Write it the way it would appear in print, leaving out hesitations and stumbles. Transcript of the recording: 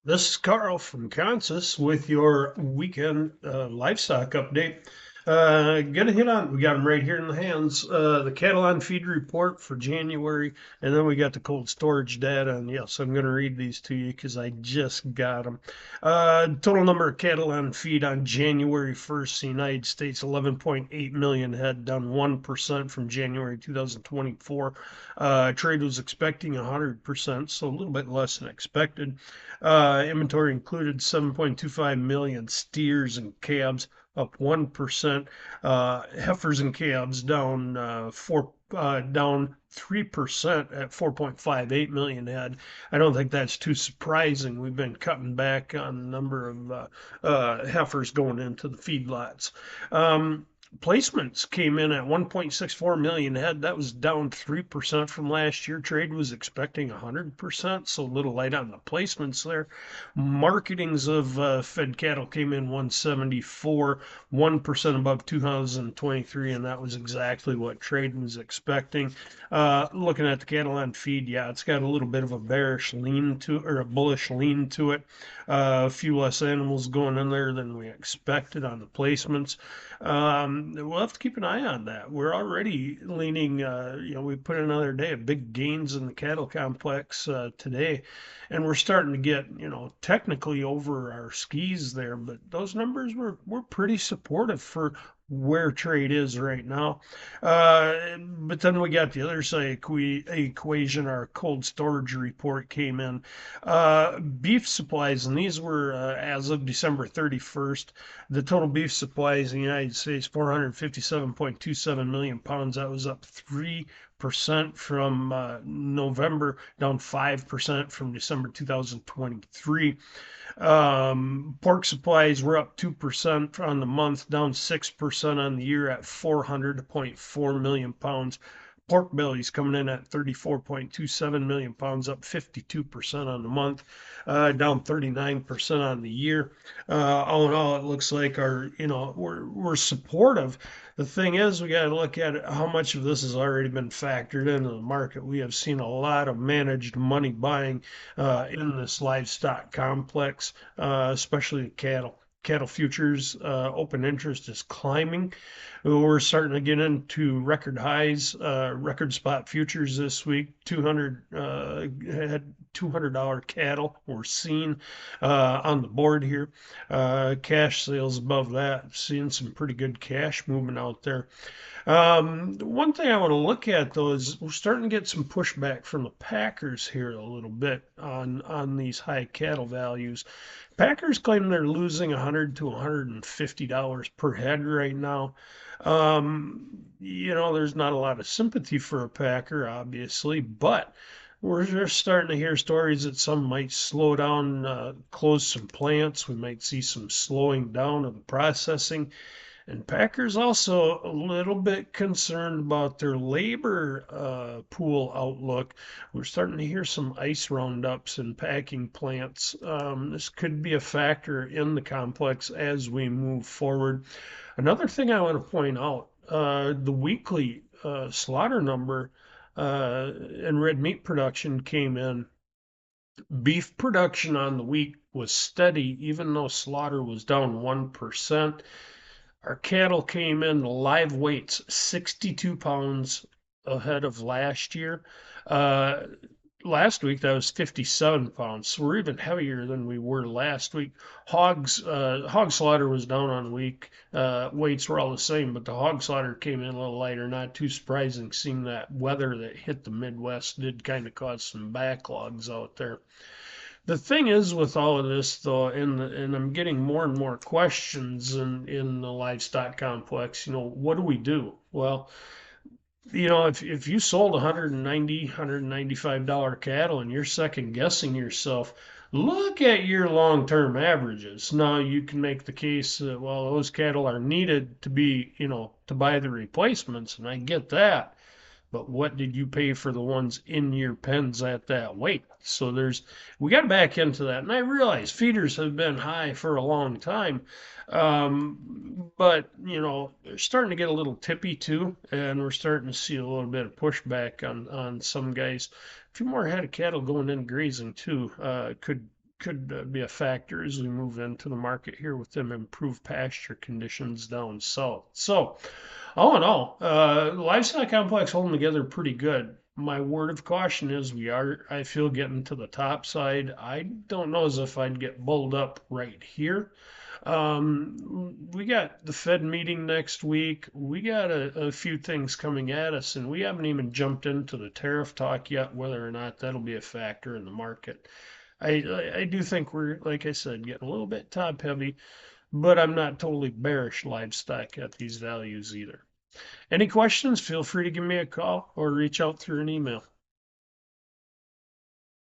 This is Carl from Consus with your weekend livestock update. Gonna hit on, we got them right here in the hands. The cattle on feed report for January, and then we got the cold storage data. And yes, I'm gonna read these to you because I just got them. Total number of cattle on feed on January 1st, the United States, 11.8 million head, down 1% from January 2024. Trade was expecting 100%, so a little bit less than expected. Inventory included 7.25 million steers and calves, up 1%. Heifers and calves down 3% at 4.58 million head. I don't think that's too surprising. We've been cutting back on the number of heifers going into the feedlots. Placements came in at 1.64 million head. That was down 3% from last year. Trade was expecting 100%, so a little light on the placements there. Marketings of fed cattle came in 174, 1% above 2023, and that was exactly what trade was expecting. Looking at the cattle on feed, yeah, it's got a little bit of a bearish lean to, or a bullish lean to it. A few less animals going in there than we expected on the placements. We'll have to keep an eye on that. We're already leaning, we put another day of big gains in the cattle complex today, and we're starting to get, technically over our skis there, but those numbers were pretty supportive for where trade is right now. But then we got the other side equation. Our cold storage report came in. Beef supplies, and these were as of December 31st. The total beef supplies in the United States, 457.27 million pounds. That was up 3% from November, down 5% from December 2023. Pork supplies were up 2% on the month, down 6% on the year at 400.4 million pounds. Pork bellies coming in at 34.27 million pounds, up 52% on the month, down 39% on the year. All in all, it looks like we're supportive. The thing is, we got to look at how much of this has already been factored into the market. We have seen a lot of managed money buying in this livestock complex, especially cattle. Cattle futures open interest is climbing. We're starting to get into record highs, record spot futures this week. 200 had $200 cattle were seen on the board here. Cash sales above that, seeing some pretty good cash movement out there. One thing I want to look at though is we're starting to get some pushback from the packers here a little bit on these high cattle values. Packers claim they're losing $100 to $150 per head right now. There's not a lot of sympathy for a packer, obviously, but we're just starting to hear stories that some might slow down, close some plants. We might see some slowing down of the processing. And Packers also a little bit concerned about their labor pool outlook. We're starting to hear some ice roundups in packing plants. This could be a factor in the complex as we move forward. Another thing I want to point out, the weekly slaughter number and red meat production came in. Beef production on the week was steady, even though slaughter was down 1%. Our cattle came in live weights 62 pounds ahead of last year. Uh, Last week that was 57 pounds, so we're even heavier than we were last week. Hog slaughter was down on the week. Weights were all the same, but the hog slaughter came in a little lighter. Not too surprising, seeing that weather that hit the Midwest did kind of cause some backlogs out there. The thing is with all of this, though, and I'm getting more and more questions in the livestock complex. What do we do? Well, if you sold 190, $195 cattle and you're second guessing yourself, look at your long-term averages. Now you can make the case that, well, those cattle are needed to be, to buy the replacements, and I get that. But what did you pay for the ones in your pens at that weight? So we got to back into that. And I realize feeders have been high for a long time. But, they're starting to get a little tippy too. And we're starting to see a little bit of pushback on some guys. A few more head of cattle going in grazing too could could be a factor as we move into the market here with them improved pasture conditions down south. So, all in all, livestock complex holding together pretty good. My word of caution is we are, I feel, getting to the top side. I don't know as if I'd get bulled up right here. We got the Fed meeting next week. We got a few things coming at us, and we haven't even jumped into the tariff talk yet, whether or not that'll be a factor in the market. I do think we're, like I said, getting a little bit top heavy, but I'm not totally bearish livestock at these values either. Any questions? Feel free to give me a call or reach out through an email.